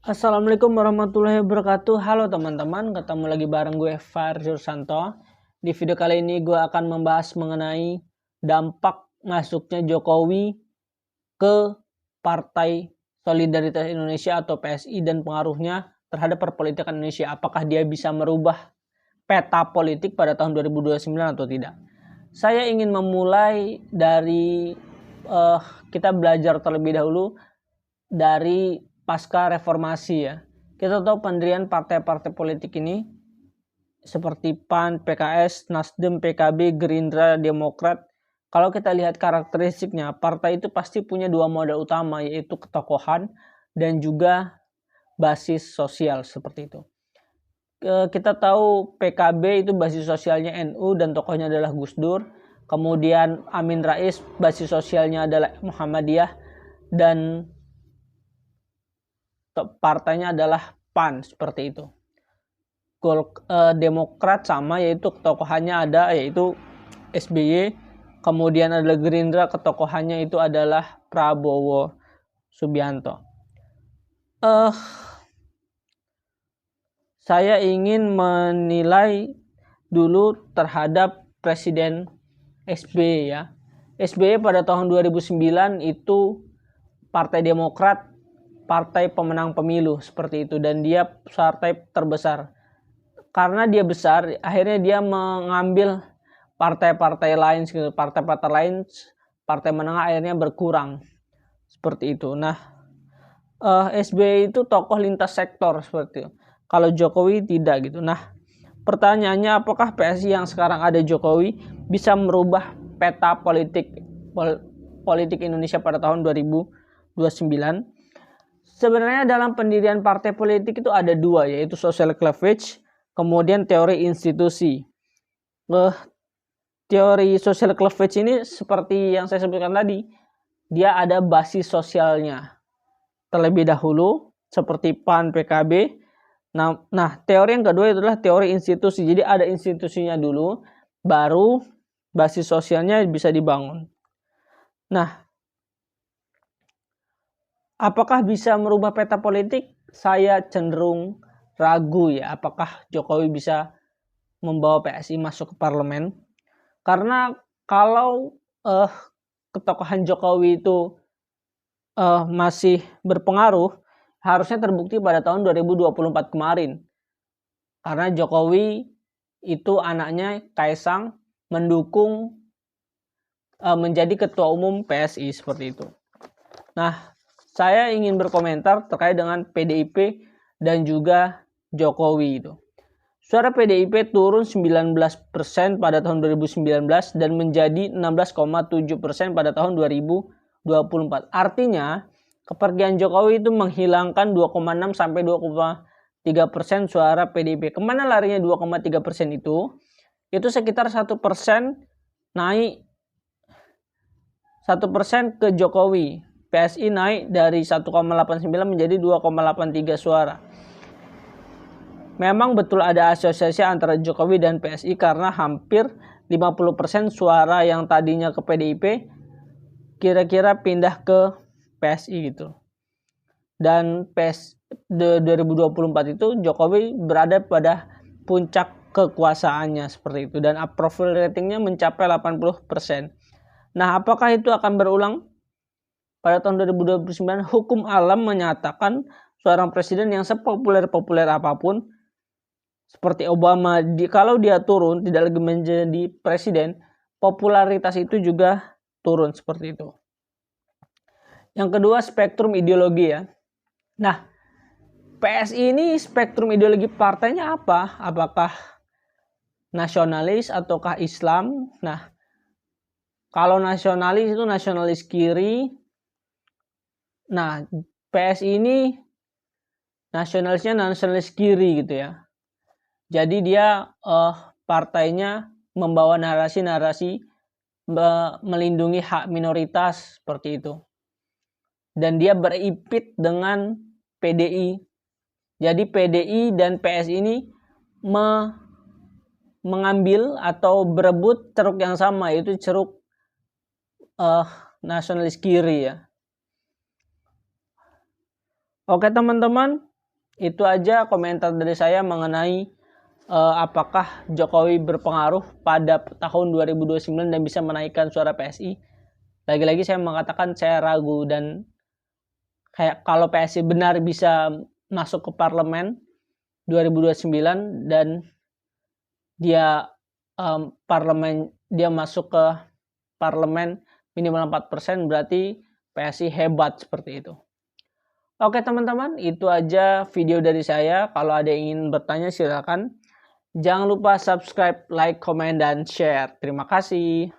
Assalamualaikum warahmatullahi wabarakatuh. Halo teman-teman, ketemu lagi bareng gue Far Santo. Di video kali ini gue akan membahas mengenai dampak masuknya Jokowi ke Partai Solidaritas Indonesia atau PSI dan pengaruhnya terhadap perpolitikan Indonesia. Apakah dia bisa merubah peta politik pada tahun 2029 atau tidak? Saya ingin memulai dari kita belajar terlebih dahulu dari pasca reformasi ya. Kita tahu pendirian partai-partai politik ini seperti PAN, PKS, Nasdem, PKB, Gerindra, Demokrat. Kalau kita lihat karakteristiknya, partai itu pasti punya dua modal utama, yaitu ketokohan dan juga basis sosial seperti itu. Kita tahu PKB itu basis sosialnya NU dan tokohnya adalah Gus Dur. Kemudian Amin Rais basis sosialnya adalah Muhammadiyah dan partainya adalah PAN seperti itu. Demokrat sama, yaitu ketokohannya ada yaitu SBY. Kemudian ada Gerindra, ketokohannya itu adalah Prabowo Subianto. Saya ingin menilai dulu terhadap Presiden SBY ya. SBY pada tahun 2009 itu Partai Demokrat partai pemenang pemilu seperti itu, dan dia partai terbesar. Karena dia besar, akhirnya dia mengambil partai-partai lain, partai-partai lain, partai menengah akhirnya berkurang seperti itu. Nah, SBY itu tokoh lintas sektor seperti itu. Kalau Jokowi tidak gitu. Nah, pertanyaannya, apakah PSI yang sekarang ada Jokowi bisa merubah peta politik Indonesia pada tahun 2029? Sebenarnya dalam pendirian partai politik itu ada dua, yaitu social cleavage, kemudian teori institusi. Teori social cleavage ini seperti yang saya sebutkan tadi, dia ada basis sosialnya terlebih dahulu, seperti PAN, PKB. Nah, teori yang kedua adalah teori institusi. Jadi ada institusinya dulu, baru basis sosialnya bisa dibangun. Nah, apakah bisa merubah peta politik? Saya cenderung ragu ya, apakah Jokowi bisa membawa PSI masuk ke parlemen. Karena kalau ketokohan Jokowi itu masih berpengaruh, harusnya terbukti pada tahun 2024 kemarin. Karena Jokowi itu anaknya Kaisang mendukung menjadi ketua umum PSI seperti itu. Nah, saya ingin berkomentar terkait dengan PDIP dan juga Jokowi itu. Suara PDIP turun 19% pada tahun 2019 dan menjadi 16,7% pada tahun 2024. Artinya, kepergian Jokowi itu menghilangkan 2,6 sampai 2,3% suara PDIP. Kemana larinya 2,3% itu? Itu sekitar 1% naik 1% ke Jokowi. PSI naik dari 1,89 menjadi 2,83 suara. Memang betul ada asosiasi antara Jokowi dan PSI karena hampir 50% suara yang tadinya ke PDIP kira-kira pindah ke PSI gitu. Dan 2024 itu Jokowi berada pada puncak kekuasaannya seperti itu, dan approval ratingnya mencapai 80%. Nah, apakah itu akan berulang? Pada tahun 2029, hukum alam menyatakan seorang presiden yang sepopuler-populer apapun, seperti Obama, kalau dia turun, tidak lagi menjadi presiden, popularitas itu juga turun seperti itu. Yang kedua, spektrum ideologi ya. Nah, PSI ini spektrum ideologi partainya apa? Apakah nasionalis ataukah Islam? Nah, kalau nasionalis itu nasionalis kiri. Nah, PSI ini nasionalisnya nasionalis kiri gitu ya. Jadi dia partainya membawa narasi-narasi melindungi hak minoritas seperti itu. Dan dia beripit dengan PDI. Jadi PDI dan PSI ini mengambil atau berebut ceruk yang sama, yaitu ceruk nasionalis kiri ya. Oke teman-teman, Itu aja komentar dari saya mengenai apakah Jokowi berpengaruh pada tahun 2029 dan bisa menaikkan suara PSI. Lagi-lagi saya mengatakan saya ragu, dan kayak kalau PSI benar bisa masuk ke parlemen 2029 dan dia masuk ke parlemen minimal 4%, berarti PSI hebat seperti itu. Oke teman-teman, itu aja video dari saya. Kalau ada yang ingin bertanya silakan. Jangan lupa subscribe, like, komen, dan share. Terima kasih.